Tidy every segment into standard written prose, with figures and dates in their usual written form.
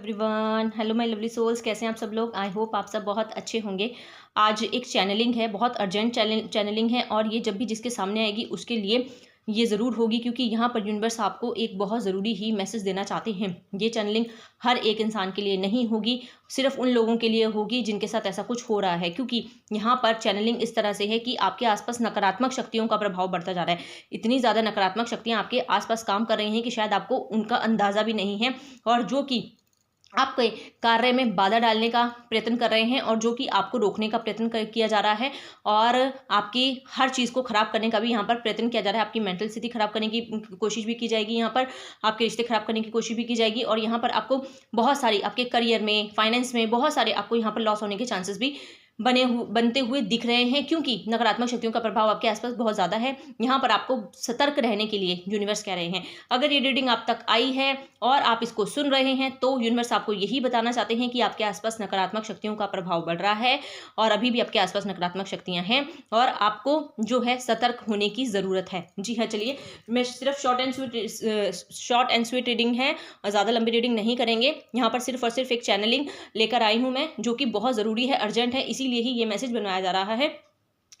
Everyone, hello my lovely souls. कैसे हैं आप सब लोग? आई होप आप सब बहुत अच्छे होंगे। आज एक चैनलिंग है, बहुत अर्जेंट चैनलिंग है और ये जब भी जिसके सामने आएगी उसके लिए ये ज़रूर होगी, क्योंकि यहाँ पर यूनिवर्स आपको एक बहुत ज़रूरी ही मैसेज देना चाहते हैं। ये चैनलिंग हर एक इंसान के लिए नहीं होगी, सिर्फ उन लोगों के लिए होगी जिनके साथ ऐसा कुछ हो रहा है, क्योंकि यहाँ पर चैनलिंग इस तरह से है कि आपके आसपास नकारात्मक शक्तियों का प्रभाव बढ़ता जा रहा है। इतनी ज़्यादा नकारात्मक शक्तियाँ आपके आसपास काम कर रही हैं कि शायद आपको उनका अंदाज़ा भी नहीं है, और जो कि आपके कार्य में बाधा डालने का प्रयत्न कर रहे हैं और जो कि आपको रोकने का प्रयत्न किया जा रहा है, और आपकी हर चीज़ को खराब करने का भी यहाँ पर प्रयत्न किया जा रहा है। आपकी मेंटल स्थिति खराब करने की कोशिश भी की जाएगी, यहाँ पर आपके रिश्ते खराब करने की कोशिश भी की जाएगी, और यहाँ पर आपको बहुत सारी आपके करियर में, फाइनेंस में बहुत सारे आपको यहाँ पर लॉस होने के चांसेस भी बनते हुए दिख रहे हैं, क्योंकि नकारात्मक शक्तियों का प्रभाव आपके आसपास बहुत ज़्यादा है। यहाँ पर आपको सतर्क रहने के लिए यूनिवर्स कह रहे हैं। अगर ये रीडिंग आप तक आई है और आप इसको सुन रहे हैं तो यूनिवर्स आपको यही बताना चाहते हैं कि आपके आसपास नकारात्मक शक्तियों का प्रभाव बढ़ रहा है, और अभी भी आपके आसपास नकारात्मक शक्तियाँ हैं और आपको जो है सतर्क होने की ज़रूरत है। जी हाँ, चलिए, मैं सिर्फ शॉर्ट एंड स्वीट रीडिंग है और ज़्यादा लंबी रीडिंग नहीं करेंगे। यहाँ पर सिर्फ और सिर्फ एक चैनलिंग लेकर आई हूँ मैं, जो कि बहुत ज़रूरी है, अर्जेंट है, इसीलिए ही ये मैसेज बनाया जा रहा है,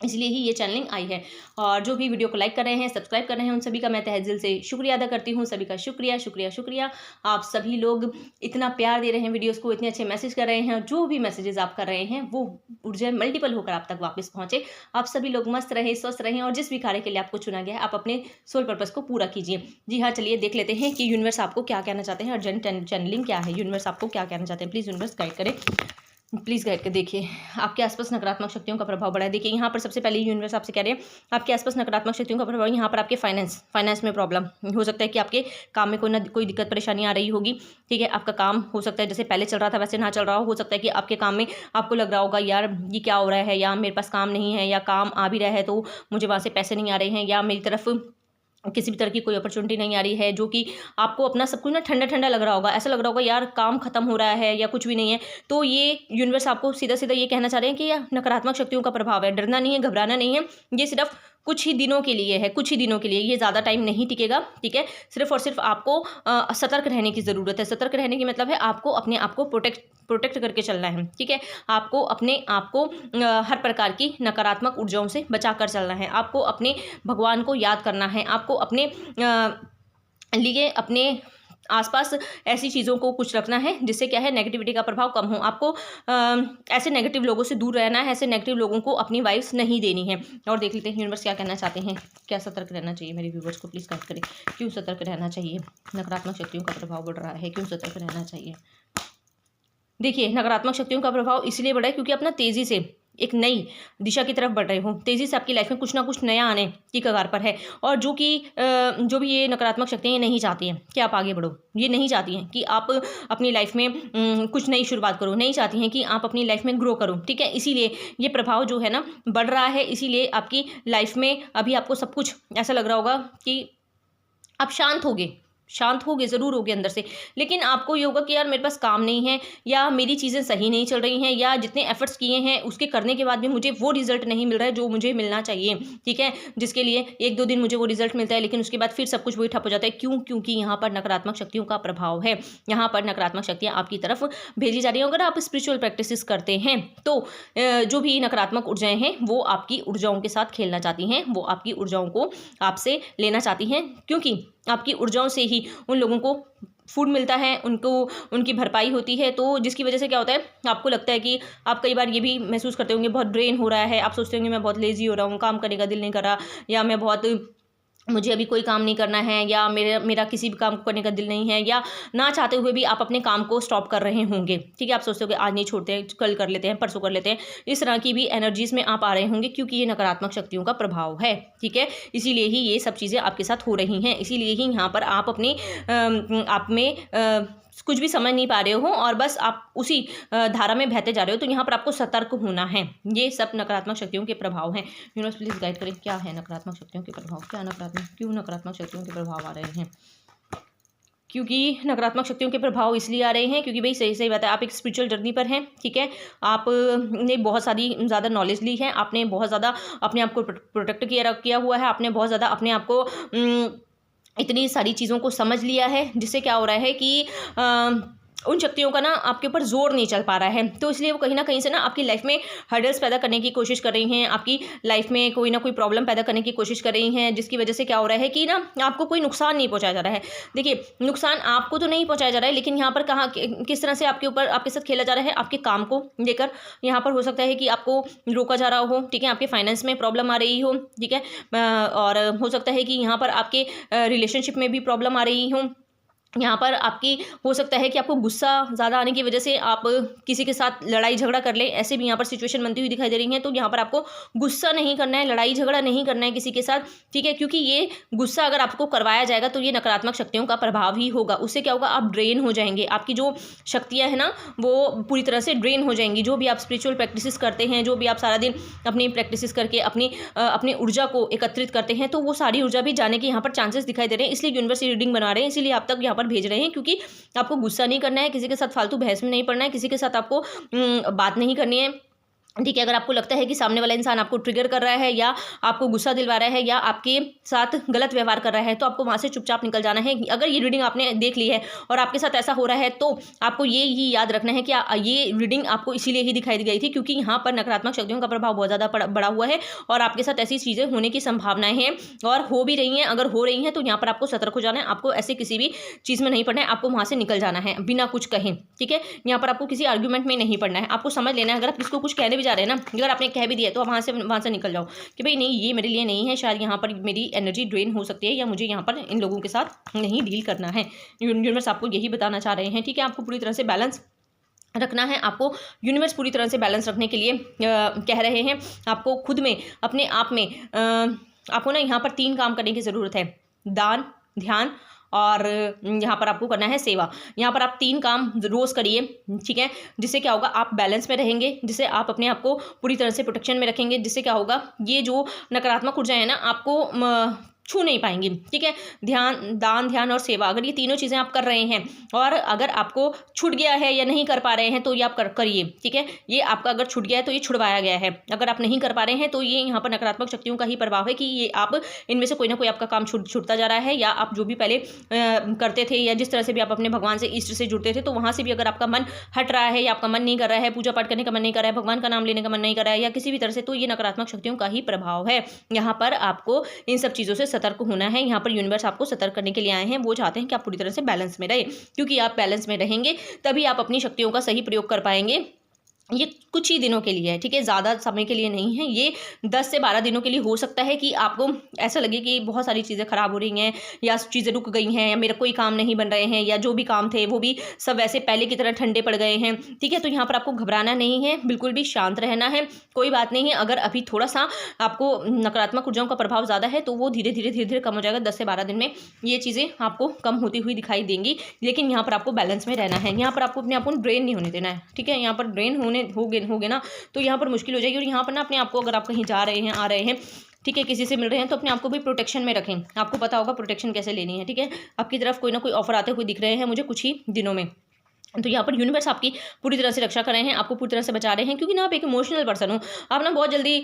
इसलिए ही ये चैनलिंग आई है। और जो भी वीडियो को लाइक कर रहे हैं, सब्सक्राइब कर रहे हैं, उन सभी का मैं तहे दिल से शुक्रिया अदा करती हूँ। सभी का शुक्रिया शुक्रिया शुक्रिया। आप सभी लोग इतना प्यार दे रहे हैं वीडियोस को, इतने अच्छे मैसेज कर रहे हैं, और जो भी मैसेजेस आप कर रहे हैं वो ऊर्जा मल्टीपल होकर आप तक वापस पहुँचे। आप सभी लोग मस्त रहें, स्वस्थ रहें, और जिस भी कार्य के लिए आपको चुना गया है आप अपने सोल पर्पस को पूरा कीजिए। जी हाँ, चलिए देख लेते हैं कि यूनिवर्स आपको क्या कहना चाहते हैं। अर्जेंट चैनलिंग क्या है, यूनिवर्स आपको क्या कहना चाहते हैं। प्लीज़ यूनिवर्स गाइड करें, प्लीज़ गाइड कर। देखिए, आपके आसपास नकारात्मक शक्तियों का प्रभाव बढ़ा है। देखिए, यहाँ पर सबसे पहले यूनिवर्स आपसे कह रहे हैं आपके आसपास नकारात्मक शक्तियों का प्रभाव। यहाँ पर आपके फाइनेंस में प्रॉब्लम हो सकता है कि आपके काम में कोई दिक्कत परेशानी आ रही होगी। ठीक है, आपका काम हो सकता है जैसे पहले चल रहा था वैसे ना चल रहा हो सकता है कि आपके काम में आपको लग रहा होगा यार ये क्या हो रहा है, या मेरे पास काम नहीं है, या काम आ भी रहा है तो मुझे वहाँ से पैसे नहीं आ रहे हैं, या मेरी तरफ किसी भी तरह की कोई अपॉर्चुनिटी नहीं आ रही है, जो कि आपको अपना सब कुछ ना ठंडा ठंडा लग रहा होगा, ऐसा लग रहा होगा यार काम खत्म हो रहा है या कुछ भी नहीं है। तो ये यूनिवर्स आपको सीधा सीधा ये कहना चाह रहे हैं कि यह नकारात्मक शक्तियों का प्रभाव है। डरना नहीं है, घबराना नहीं है, ये सिर्फ कुछ ही दिनों के लिए है, कुछ ही दिनों के लिए, ये ज़्यादा टाइम नहीं टिकेगा। ठीक है, सिर्फ और सिर्फ आपको सतर्क रहने की ज़रूरत है। सतर्क रहने की मतलब है आपको अपने आप को प्रोटेक्ट करके चलना है। ठीक है, आपको अपने आप को हर प्रकार की नकारात्मक ऊर्जाओं से बचा कर चलना है। आपको अपने भगवान को याद करना है, आपको अपने लिए अपने आसपास ऐसी चीज़ों को कुछ रखना है जिससे क्या है नेगेटिविटी का प्रभाव कम हो। आपको ऐसे नेगेटिव लोगों से दूर रहना है, ऐसे नेगेटिव लोगों को अपनी वाइब्स नहीं देनी है। और देख लेते हैं यूनिवर्स क्या कहना चाहते हैं, क्या सतर्क रहना चाहिए। मेरे व्यूवर्स को प्लीज़ गाइड करें, क्यों सतर्क रहना चाहिए। नकारात्मक शक्तियों का प्रभाव बढ़ रहा है, क्यों सतर्क रहना चाहिए। देखिए, नकारात्मक शक्तियों का प्रभाव इसलिए बढ़ा है क्योंकि अपना तेज़ी से एक नई दिशा की तरफ बढ़ रहे हो, तेज़ी से आपकी लाइफ में कुछ ना कुछ नया आने की कगार पर है। और जो भी ये नकारात्मक शक्तियाँ ये नहीं चाहती हैं कि आप आगे बढ़ो, ये नहीं चाहती हैं कि आप अपनी लाइफ में कुछ नई शुरुआत करो, नहीं चाहती हैं कि आप अपनी लाइफ में ग्रो करो। ठीक है, इसीलिए ये प्रभाव जो है ना बढ़ रहा है। इसीलिए आपकी लाइफ में अभी आपको सब कुछ ऐसा लग रहा होगा कि आप शांत होगे ज़रूर होगे अंदर से, लेकिन आपको ये होगा कि यार मेरे पास काम नहीं है, या मेरी चीज़ें सही नहीं चल रही हैं, या जितने एफर्ट्स किए हैं उसके करने के बाद भी मुझे वो रिजल्ट नहीं मिल रहा है जो मुझे मिलना चाहिए। ठीक है, जिसके लिए 1-2 दिन मुझे वो रिजल्ट मिलता है, लेकिन उसके बाद फिर सब कुछ वही ठप हो जाता है। क्यों? क्योंकि यहाँ पर नकारात्मक शक्तियों का प्रभाव है। यहाँ पर नकारात्मक शक्तियाँ आपकी तरफ भेजी जा रही हैं। अगर आप स्पिरिचुअल प्रैक्टिसेस करते हैं तो जो भी नकारात्मक ऊर्जाएँ हैं वो आपकी ऊर्जाओं के साथ खेलना चाहती हैं, वो आपकी ऊर्जाओं को आपसे लेना चाहती हैं, क्योंकि आपकी ऊर्जाओं से ही उन लोगों को फूड मिलता है, उनको उनकी भरपाई होती है। तो जिसकी वजह से क्या होता है, आपको लगता है कि आप कई बार ये भी महसूस करते होंगे बहुत ड्रेन हो रहा है, आप सोचते होंगे मैं बहुत लेजी हो रहा हूँ, काम करने का दिल नहीं कर रहा, या मुझे अभी कोई काम नहीं करना है, या मेरा किसी भी काम को करने का दिल नहीं है, या ना चाहते हुए भी आप अपने काम को स्टॉप कर रहे होंगे। ठीक है, आप सोचते हो कि आज नहीं छोड़ते हैं, कल कर लेते हैं, परसों कर लेते हैं। इस तरह की भी एनर्जीज में आप आ रहे होंगे, क्योंकि ये नकारात्मक शक्तियों का प्रभाव है। ठीक है, इसीलिए ही ये सब चीज़ें आपके साथ हो रही हैं, इसीलिए ही यहाँ पर आप अपने आप में कुछ भी समझ नहीं पा रहे हो और बस आप उसी धारा में बहते जा रहे हो। तो यहाँ पर आपको सतर्क होना है। ये सब नकारात्मक शक्तियों के प्रभाव हैं। यूनिवर्स प्लीज गाइड करें, क्या है नकारात्मक शक्तियों के प्रभाव, क्यों नकारात्मक शक्तियों के प्रभाव आ रहे हैं। क्योंकि नकारात्मक शक्तियों के प्रभाव इसलिए आ रहे हैं क्योंकि भाई सही बात है, आप एक स्पिरिचुअल जर्नी पर हैं। ठीक है, आपने बहुत सारी ज़्यादा नॉलेज ली है, आपने बहुत ज़्यादा अपने आप को प्रोटेक्ट किया हुआ है, आपने बहुत ज़्यादा अपने आप को इतनी सारी चीज़ों को समझ लिया है, जिससे क्या हो रहा है कि उन शक्तियों का ना आपके ऊपर जोर नहीं चल पा रहा है, तो इसलिए वो कहीं ना कहीं से ना आपकी लाइफ में हर्डल्स पैदा करने की कोशिश कर रही हैं, आपकी लाइफ में कोई ना कोई प्रॉब्लम पैदा करने की कोशिश कर रही हैं, जिसकी वजह से क्या हो रहा है कि ना आपको कोई नुकसान नहीं पहुंचाया जा रहा है। देखिए, नुकसान आपको तो नहीं पहुंचाया जा रहा है, लेकिन यहाँ पर कहाँ किस तरह से आपके ऊपर आपके साथ खेला जा रहा है, आपके काम को लेकर। यहाँ पर हो सकता है कि आपको रोका जा रहा हो, ठीक है, आपके फाइनेंस में प्रॉब्लम आ रही हो, ठीक है, और हो सकता है कि यहाँ पर आपके रिलेशनशिप में भी प्रॉब्लम आ रही हो। यहाँ पर आपकी हो सकता है कि आपको गुस्सा ज़्यादा आने की वजह से आप किसी के साथ लड़ाई झगड़ा कर लें, ऐसे भी यहाँ पर सिचुएशन बनती हुई दिखाई दे रही है। तो यहाँ पर आपको गुस्सा नहीं करना है, लड़ाई झगड़ा नहीं करना है किसी के साथ, ठीक है, क्योंकि ये गुस्सा अगर आपको करवाया जाएगा तो ये नकारात्मक शक्तियों का प्रभाव ही होगा। उससे क्या होगा, आप ड्रेन हो जाएंगे, आपकी जो शक्तियाँ हैं ना वो पूरी तरह से ड्रेन हो जाएंगी। जो भी आप स्पिरिचुअल प्रैक्टिसेस करते हैं, जो भी आप सारा दिन अपनी प्रैक्टिसेस करके अपनी ऊर्जा को एकत्रित करते हैं, तो वो सारी ऊर्जा भी जाने के यहाँ पर चांसेस दिखाई दे रहे हैं। इसलिए यूनिवर्स रीडिंग बना रहे हैं, इसीलिए आप तक यहाँ पर भेज रहे हैं, क्योंकि आपको गुस्सा नहीं करना है, किसी के साथ फालतू बहस में नहीं पड़ना है, किसी के साथ आपको बात नहीं करनी है, ठीक है। अगर आपको लगता है कि सामने वाला इंसान आपको ट्रिगर कर रहा है या आपको गुस्सा दिलवा रहा है या आपके साथ गलत व्यवहार कर रहा है, तो आपको वहाँ से चुपचाप निकल जाना है। अगर ये रीडिंग आपने देख ली है और आपके साथ ऐसा हो रहा है, तो आपको ये ही याद रखना है कि ये रीडिंग आपको इसीलिए ही दिखाई गई थी, क्योंकि यहाँ पर नकारात्मक शक्तियों का प्रभाव बहुत ज़्यादा बढ़ा हुआ है और आपके साथ ऐसी चीज़ें होने की संभावनाएं हैं और हो भी रही हैं। अगर हो रही हैं तो यहाँ पर आपको सतर्क हो जाना है, आपको ऐसे किसी भी चीज़ में नहीं पड़ना है, आपको वहाँ से निकल जाना है बिना कुछ कहें, ठीक है। यहाँ पर आपको किसी आर्ग्यूमेंट में नहीं पड़ना है, आपको समझ लेना है। अगर आप किसको कुछ कहने भी जा रहे हैं ना, अगर आपने कह भी दिया तो आप वहाँ से निकल जाओ कि भाई नहीं, ये मेरे लिए नहीं है, शायद यहाँ पर मेरी एनर्जी ड्रेन हो सकती है या मुझे यहाँ पर इन लोगों के साथ नहीं डील करना है। यूनिवर्स आपको यही बताना चाह रहे हैं, ठीक है। आपको पूरी तरह से बैलेंस रखना है, आपको यूनिवर्स पूरी तरह से बैलेंस रखने के लिए कह रहे हैं। आपको खुद में, अपने आप में आपको ना यहाँ पर 3 काम करने की ज़रूरत है, दान, ध्यान और यहाँ पर आपको करना है सेवा। यहाँ पर आप 3 काम रोज़ करिए, ठीक है, जिससे क्या होगा, आप बैलेंस में रहेंगे, जिससे आप अपने आप को पूरी तरह से प्रोटेक्शन में रखेंगे, जिससे क्या होगा, ये जो नकारात्मक ऊर्जा है ना आपको छू नहीं पाएंगी, ठीक है। दान, ध्यान और सेवा, अगर ये तीनों चीज़ें आप कर रहे हैं और अगर आपको छूट गया है या नहीं कर पा रहे हैं तो ये आप करिए, ठीक है। ये आपका अगर छूट गया है तो ये छुड़वाया गया है, अगर आप नहीं कर पा रहे हैं तो ये यहाँ पर नकारात्मक शक्तियों का ही प्रभाव है कि ये आप इनमें से कोई ना कोई आपका काम छूटता जा रहा है, या आप जो भी पहले करते थे या जिस तरह से भी आप अपने भगवान से, ईष्ट से जुड़ते थे, तो वहाँ से भी अगर आपका मन हट रहा है या आपका मन नहीं कर रहा है, पूजा पाठ करने का मन नहीं कर रहा है, भगवान का नाम लेने का मन नहीं कर रहा है या किसी भी तरह से, तो ये नकारात्मक शक्तियों का ही प्रभाव है। यहाँ पर आपको इन सब चीज़ों से सतर्क होना है। यहाँ पर यूनिवर्स आपको सतर्क करने के लिए आए हैं, वो चाहते हैं कि आप पूरी तरह से बैलेंस में रहे, क्योंकि आप बैलेंस में रहेंगे तभी आप अपनी शक्तियों का सही प्रयोग कर पाएंगे। ये कुछ ही दिनों के लिए है, ठीक है, ज़्यादा समय के लिए नहीं है। ये 10 से 12 दिनों के लिए हो सकता है कि आपको ऐसा लगे कि बहुत सारी चीज़ें ख़राब हो रही हैं या चीज़ें रुक गई हैं या मेरा कोई काम नहीं बन रहे हैं या जो भी काम थे वो भी सब वैसे पहले की तरह ठंडे पड़ गए हैं, ठीक है। तो यहाँ पर आपको घबराना नहीं है, बिल्कुल भी शांत रहना है, कोई बात नहीं है। अगर अभी थोड़ा सा आपको नकारात्मक ऊर्जाओं का प्रभाव ज़्यादा है तो वो धीरे धीरे कम हो जाएगा। 10 से 12 दिन में ये चीज़ें आपको कम होती हुई दिखाई देंगी, लेकिन यहाँ पर आपको बैलेंस में रहना है। यहाँ पर आपको अपने आप को ड्रेन नहीं होने देना है, ठीक है। यहाँ पर ड्रेन हो गए ना तो यहाँ पर मुश्किल हो जाएगी। और यहाँ पर ना अपने आप को, अगर आप कहीं जा रहे हैं, आ रहे हैं, ठीक है, किसी से मिल रहे हैं, तो अपने आप को भी प्रोटेक्शन में रखें। आपको पता होगा प्रोटेक्शन कैसे लेनी है, ठीक है। आपकी तरफ कोई ना कोई ऑफर आते हुए दिख रहे हैं मुझे कुछ ही दिनों में, तो यहाँ पर यूनिवर्स आपकी पूरी तरह से रक्षा कर रहे हैं, आपको पूरी तरह से बचा रहे हैं, क्योंकि ना आप एक इमोशनल पर्सन हो, आप ना बहुत जल्दी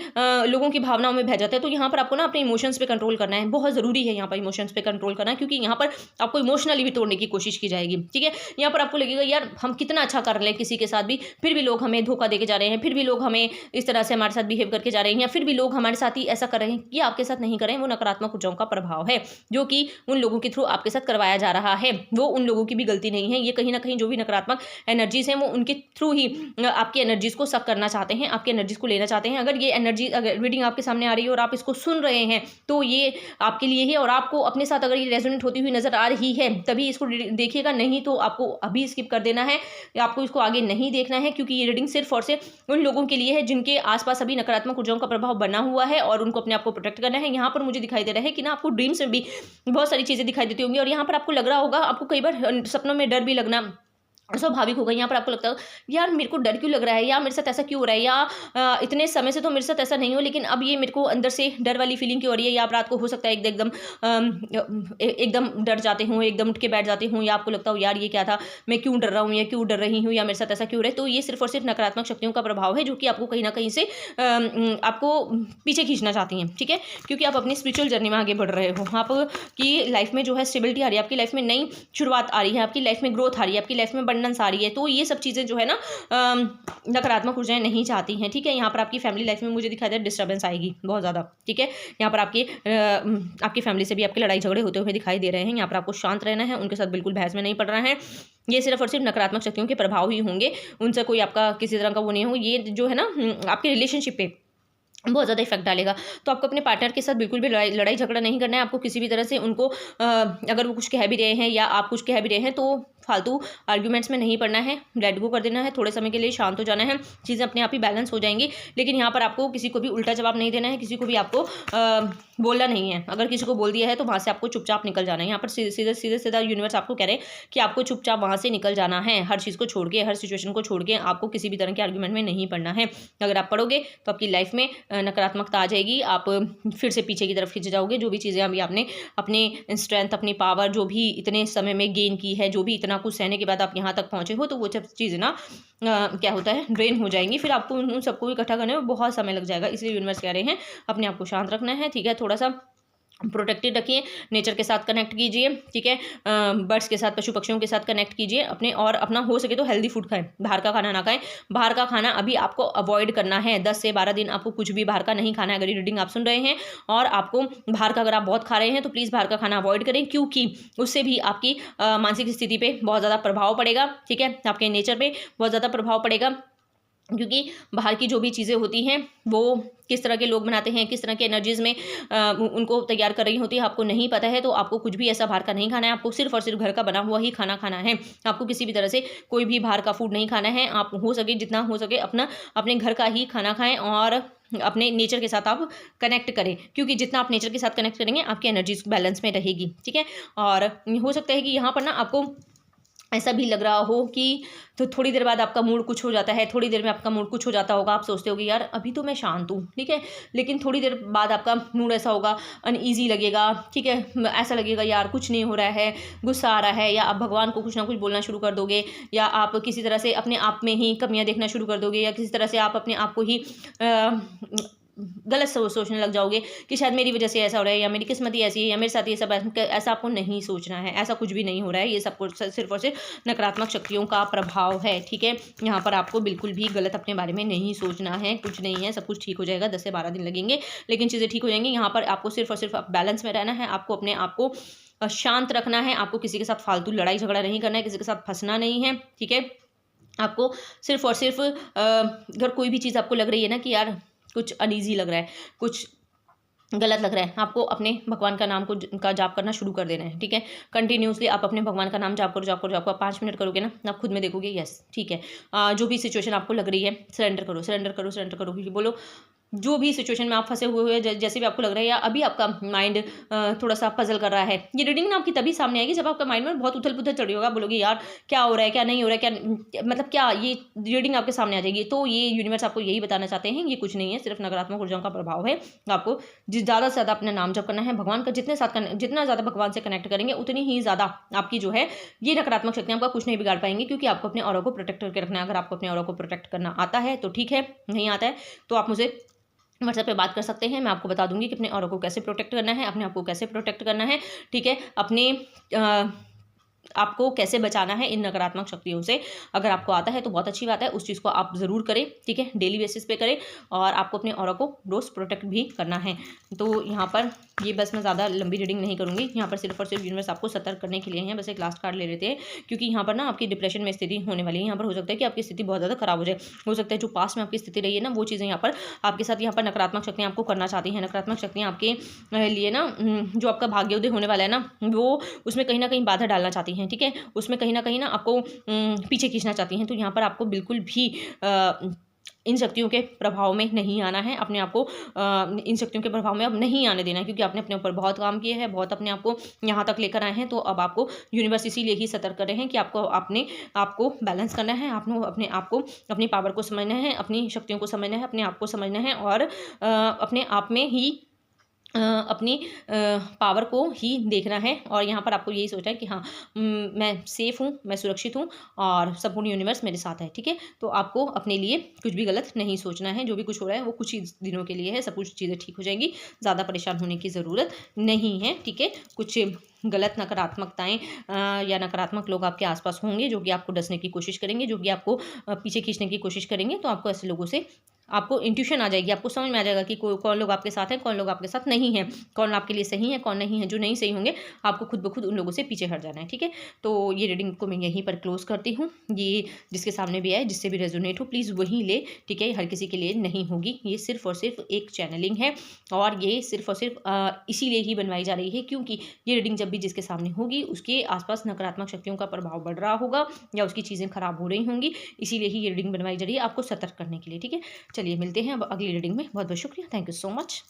लोगों की भावनाओं में बह जाते हैं। तो यहाँ पर आपको ना अपने इमोशंस पे कंट्रोल करना है, बहुत ज़रूरी है यहाँ पर इमोशंस पे कंट्रोल करना, क्योंकि यहाँ पर आपको इमोशनली भी तोड़ने की कोशिश की जाएगी, ठीक है। यहाँ पर आपको लगेगा यार हम कितना अच्छा कर लें किसी के साथ भी, फिर भी लोग हमें धोखा देके जा रहे हैं, फिर भी लोग हमें इस तरह से हमारे साथ बिहेव करके जा रहे हैं, या फिर भी लोग हमारे साथ ही ऐसा कर रहे हैं। ये आपके साथ नहीं कर रहे हैं, वो नकारात्मक ऊर्जाओं का प्रभाव है जो कि उन लोगों के थ्रू आपके साथ करवाया जा रहा है। वो उन लोगों की भी गलती नहीं है, ये कहीं ना कहीं जो भी नकारात्मक एनर्जी हैं वो उनके थ्रू ही आपकी एनर्जीज को सक करना चाहते हैं, आपकी एनर्जीज को लेना चाहते हैं। अगर ये एनर्जी, अगर रीडिंग आपके सामने आ रही है और आप इसको सुन रहे हैं तो ये आपके लिए ही, और आपको अपने साथ अगर ये रेजोनेट होती हुई नजर आ रही है तभी इसको देखिएगा, नहीं तो आपको अभी स्किप कर देना है, आपको इसको आगे नहीं देखना है, क्योंकि ये रीडिंग सिर्फ और सिर्फ उन लोगों के लिए है जिनके आसपास अभी नकारात्मक ऊर्जाओं का प्रभाव बना हुआ है और उनको अपने आप को प्रोटेक्ट करना है। यहाँ पर मुझे दिखाई दे रहा है कि ना आपको ड्रीम्स में भी बहुत सारी चीजें दिखाई देती होंगी और यहाँ पर आपको लग रहा होगा, आपको कई बार सपनों में डर भी लगना स्वाभाविक होगा। यहाँ पर आपको लगता है यार मेरे को डर क्यों लग रहा है, या मेरे साथ ऐसा क्यों हो रहा है, या इतने समय से तो मेरे साथ ऐसा नहीं हो, लेकिन अब ये मेरे को अंदर से डर वाली फीलिंग क्यों हो रही है। या आप रात को हो सकता है एकदम डर जाते हूँ, एकदम उठ के बैठ जाते हूँ, या आपको लगता हो यार ये क्या था, मैं क्यों डर रहा हूँ या क्यों डर रही हूँ, या मेरे साथ ऐसा क्यों रहा है। तो ये सिर्फ और सिर्फ नकारात्मक शक्तियों का प्रभाव है जो कि आपको कहीं ना कहीं से आपको पीछे खींचना चाहती हैं, ठीक है, क्योंकि आप अपनी स्पिरिचुअल जर्नी में आगे बढ़ रहे हो। आपकी लाइफ में जो है स्टेबिलिटी आ रही है, आपकी लाइफ में नई शुरुआत आ रही है, आपकी लाइफ में ग्रोथ आ रही है, आपकी लाइफ में बढ़ना अबंडेंस आ रही है। तो ये सब चीज़ें जो है ना नकारात्मक ऊर्जाएं नहीं चाहती हैं, ठीक है। यहाँ पर आपकी फैमिली लाइफ में मुझे दिखाई दे डिस्टर्बेंस आएगी बहुत ज़्यादा, ठीक है। यहाँ पर आपकी फैमिली से भी आपके लड़ाई झगड़े होते हुए दिखाई दे रहे हैं। यहाँ पर आपको शांत रहना है, उनके साथ बिल्कुल बहस में नहीं पड़ रहा है। ये सिर्फ और सिर्फ नकारात्मक शक्तियों के प्रभाव ही होंगे, उनसे कोई आपका किसी तरह का वो नहीं हो। ये जो है ना आपके रिलेशनशिप पे बहुत ज़्यादा इफेक्ट डालेगा। तो आपको अपने पार्टनर के साथ बिल्कुल भी लड़ाई झगड़ा नहीं करना है। आपको किसी भी तरह से उनको अगर वो कुछ कह भी रहे हैं या आप कुछ कह भी रहे हैं तो फालतू आर्ग्यूमेंट्स में नहीं पड़ना है, लेट गो कर देना है, थोड़े समय के लिए शांत हो जाना है, चीज़ें अपने आप ही बैलेंस हो जाएंगी। लेकिन यहाँ पर आपको किसी को भी उल्टा जवाब नहीं देना है, किसी को भी आपको बोलना नहीं है। अगर किसी को बोल दिया है तो वहाँ से आपको चुपचाप निकल जाना है। यहाँ पर सीधा यूनिवर्स आपको कह रहे हैं कि आपको चुपचाप वहाँ से निकल जाना है, हर चीज़ को छोड़ के, हर सिचुएशन को छोड़ के आपको किसी भी तरह के आर्ग्यूमेंट में नहीं पड़ना है। अगर आप पढ़ोगे तो आपकी लाइफ में नकारात्मकता आ जाएगी, आप फिर से पीछे की तरफ खिंच जाओगे। जो भी चीज़ें अभी आपने अपने स्ट्रेंथ, अपनी पावर जो भी इतने समय में गेन की है, जो भी इतना कुछ सहने के बाद आप यहाँ तक पहुँचे हो, तो वो सब चीज़ें ना क्या होता है ड्रेन हो जाएंगी। फिर आपको उन सबको इकट्ठा करने में बहुत समय लग जाएगा। इसलिए यूनिवर्स कह रहे हैं अपने आप को शांत रखना है, ठीक है। थोड़ा सा प्रोटेक्टेड रखिए, नेचर के साथ कनेक्ट कीजिए, ठीक है। बर्ड्स के साथ, पशु पक्षियों के साथ कनेक्ट कीजिए अपने, और अपना हो सके तो हेल्दी फूड खाएं, बाहर का खाना ना खाएं। बाहर का खाना अभी आपको अवॉइड करना है। 10 से 12 दिन आपको कुछ भी बाहर का नहीं खाना है। अगर ये रीडिंग आप सुन रहे हैं और आपको बाहर का अगर आप बहुत खा रहे हैं तो प्लीज़ बाहर का खाना अवॉइड करें, क्योंकि उससे भी आपकी मानसिक स्थिति पे बहुत ज़्यादा प्रभाव पड़ेगा, ठीक है। आपके नेचर पे बहुत ज़्यादा प्रभाव पड़ेगा, क्योंकि बाहर की जो भी चीज़ें होती हैं वो किस तरह के लोग बनाते हैं, किस तरह के एनर्जीज़ में उनको तैयार कर रही होती है, आपको नहीं पता है। तो आपको कुछ भी ऐसा बाहर का नहीं खाना है, आपको सिर्फ और सिर्फ घर का बना हुआ ही खाना खाना है। आपको किसी भी तरह से कोई भी बाहर का फूड नहीं खाना है। आप हो सके, जितना हो सके, अपने घर का ही खाना खाएं और अपने नेचर के साथ आप कनेक्ट करें, क्योंकि जितना आप नेचर के साथ कनेक्ट करेंगे आपकी एनर्जीज बैलेंस में रहेगी, ठीक है। और हो सकता है कि यहाँ पर ना आपको ऐसा भी लग रहा हो कि तो थोड़ी देर बाद आपका मूड कुछ हो जाता है, थोड़ी देर में आपका मूड कुछ हो जाता होगा। आप सोचते होगे यार अभी तो मैं शांत हूँ, ठीक है, लेकिन थोड़ी देर बाद आपका मूड ऐसा होगा, अनईजी लगेगा, ठीक है। ऐसा लगेगा यार कुछ नहीं हो रहा है, गुस्सा आ रहा है, या आप भगवान को कुछ ना कुछ बोलना शुरू कर दोगे, या आप किसी तरह से अपने आप में ही कमियां देखना शुरू कर दोगे, या किसी तरह से आप अपने आप को ही गलत सोचने लग जाओगे कि शायद मेरी वजह से ऐसा हो रहा है, या मेरी किस्मत ही ऐसी है, या मेरे साथ ये सब ऐसा आपको नहीं सोचना है। ऐसा कुछ भी नहीं हो रहा है, ये सब कुछ सिर्फ और सिर्फ नकारात्मक शक्तियों का प्रभाव है, ठीक है। यहाँ पर आपको बिल्कुल भी गलत अपने बारे में नहीं सोचना है, कुछ नहीं है, सब कुछ ठीक हो जाएगा। 10 से 12 दिन लगेंगे लेकिन चीज़ें ठीक हो जाएंगी। यहाँ पर आपको सिर्फ और सिर्फ बैलेंस में रहना है, आपको अपने आप को शांत रखना है, आपको किसी के साथ फालतू लड़ाई झगड़ा नहीं करना है, किसी के साथ फंसना नहीं है, ठीक है। आपको सिर्फ और सिर्फ अगर कोई भी चीज़ आपको लग रही है ना कि यार कुछ अनईजी लग रहा है, कुछ गलत लग रहा है, आपको अपने भगवान का नाम का जाप करना शुरू कर देना है, ठीक है। कंटिन्यूसली आप अपने भगवान का नाम जाप करो। आप 5 मिनट करोगे ना, आप खुद में देखोगे यस ठीक है। जो भी सिचुएशन आपको लग रही है सरेंडर करो, क्योंकि बोलो जो भी सिचुएशन में आप फंसे हुए हैं, जैसे भी आपको लग रहा है या अभी आपका माइंड थोड़ा सा पजल कर रहा है, ये रीडिंग ना आपकी तभी सामने आएगी जब आपका माइंड में बहुत उथल पुथल चढ़ रही होगा, बोलोगे यार क्या हो रहा है, क्या नहीं हो रहा है, क्या मतलब क्या, ये रीडिंग आपके सामने आ जाएगी। तो ये यूनिवर्स आपको यही बताना चाहते हैं, ये कुछ नहीं है, सिर्फ नकारात्मक ऊर्जाओं का प्रभाव है। आपको ज़्यादा से ज़्यादा अपना नाम जप करना है, भगवान का जितना ज़्यादा भगवान से कनेक्ट करेंगे उतनी ही ज़्यादा आपकी जो है ये नकारात्मक शक्तियाँ आपका कुछ नहीं बिगाड़ पाएंगी, क्योंकि आपको अपने ऑरा को प्रोटेक्ट करके रखना है। अगर आपको अपने ऑरा को प्रोटेक्ट करना आता है तो ठीक है, नहीं आता है तो आप मुझे व्हाट्सएप पे बात कर सकते हैं। मैं आपको बता दूंगी कि अपने ऑरा को कैसे प्रोटेक्ट करना है, अपने आप को कैसे प्रोटेक्ट करना है, ठीक है। अपने आपको कैसे बचाना है इन नकारात्मक शक्तियों से। अगर आपको आता है तो बहुत अच्छी बात है, उस चीज़ को आप ज़रूर करें, ठीक है, डेली बेसिस पे करें। और आपको अपने ऑरा को रोज़ प्रोटेक्ट भी करना है। तो यहाँ पर ये बस मैं ज़्यादा लंबी रीडिंग नहीं करूँगी, यहाँ पर सिर्फ और सिर्फ यूनिवर्स आपको सतर्क करने के लिए हैं। बस एक लास्ट कार्ड ले लेते हैं, क्योंकि यहाँ पर ना आपकी डिप्रेशन में स्थिति होने वाली है। यहाँ पर हो सकता है कि आपकी स्थिति बहुत ज़्यादा खराब हो जाए, हो सकता है जो पास्ट में आपकी स्थिति रही है ना वो चीज़ें यहाँ पर आपके साथ, यहाँ पर नकारात्मक शक्तियाँ आपको करना चाहती हैं। नकारात्मक शक्तियाँ आपके लिए ना जो आपका भाग्योदय होने वाला है ना, वो उसमें कहीं ना कहीं बाधा डालना चाहती हैं, ठीक है। उसमें कहीं ना आपको पीछे खींचना चाहती हैं। तो यहाँ पर आपको बिल्कुल भी इन शक्तियों के प्रभाव में नहीं आना है, अपने आप को इन शक्तियों के प्रभाव में अब नहीं आने देना है, क्योंकि आपने अपने ऊपर बहुत काम किया है, बहुत अपने आप को यहाँ तक लेकर आए हैं। तो अब आपको यूनिवर्स इसीलिए ही सतर्क कर रहे हैं कि आपको बैलेंस करना है, आपको अपने आप को, अपनी पावर को समझना है, अपनी शक्तियों को समझना है, अपने आप को समझना है, और अपने आप में ही अपनी पावर को ही देखना है और यहाँ पर आपको यही सोचना है कि हाँ, मैं सेफ़ हूँ, मैं सुरक्षित हूँ और संपूर्ण यूनिवर्स मेरे साथ है, ठीक है? तो आपको अपने लिए कुछ भी गलत नहीं सोचना है, जो भी कुछ हो रहा है वो कुछ ही दिनों के लिए है, सब कुछ चीज़ें ठीक हो जाएँगी, ज़्यादा परेशान होने की ज़रूरत नहीं है, ठीक है? कुछ गलत नकारात्मकताएँ या नकारात्मक लोग आपके आस-पास होंगे, जो कि आपको डसने की कोशिश करेंगे, जो कि आपको पीछे खींचने की कोशिश करेंगे, तो आपको ऐसे लोगों से आपको इंट्यूशन आ जाएगी, आपको समझ में आ जाएगा कि कौन लोग आपके साथ हैं, कौन लोग आपके साथ नहीं हैं, कौन आपके लिए सही है, कौन नहीं है। जो नहीं सही होंगे, आपको खुद ब खुद उन लोगों से पीछे हट जाना है, ठीक है? तो ये रीडिंग को मैं यहीं पर क्लोज़ करती हूँ। ये जिसके सामने भी आए, जिससे भी रेज़ोनेट हो, प्लीज़ वही ले, ठीक है? हर किसी के लिए नहीं होगी। ये सिर्फ़ और सिर्फ़ एक चैनलिंग है और ये सिर्फ़ और सिर्फ़ इसीलिए ही बनवाई जा रही है क्योंकि ये रीडिंग जब भी जिसके सामने होगी, उसके आस-पास नकारात्मक शक्तियों का प्रभाव बढ़ रहा होगा या उसकी चीज़ें खराब हो रही होंगी, इसीलिए ही ये रीडिंग बनवाई जा रही है, आपको सतर्क करने के लिए, ठीक है? चलिए मिलते हैं अब अगली रीडिंग में। बहुत बहुत शुक्रिया। Thank you so much.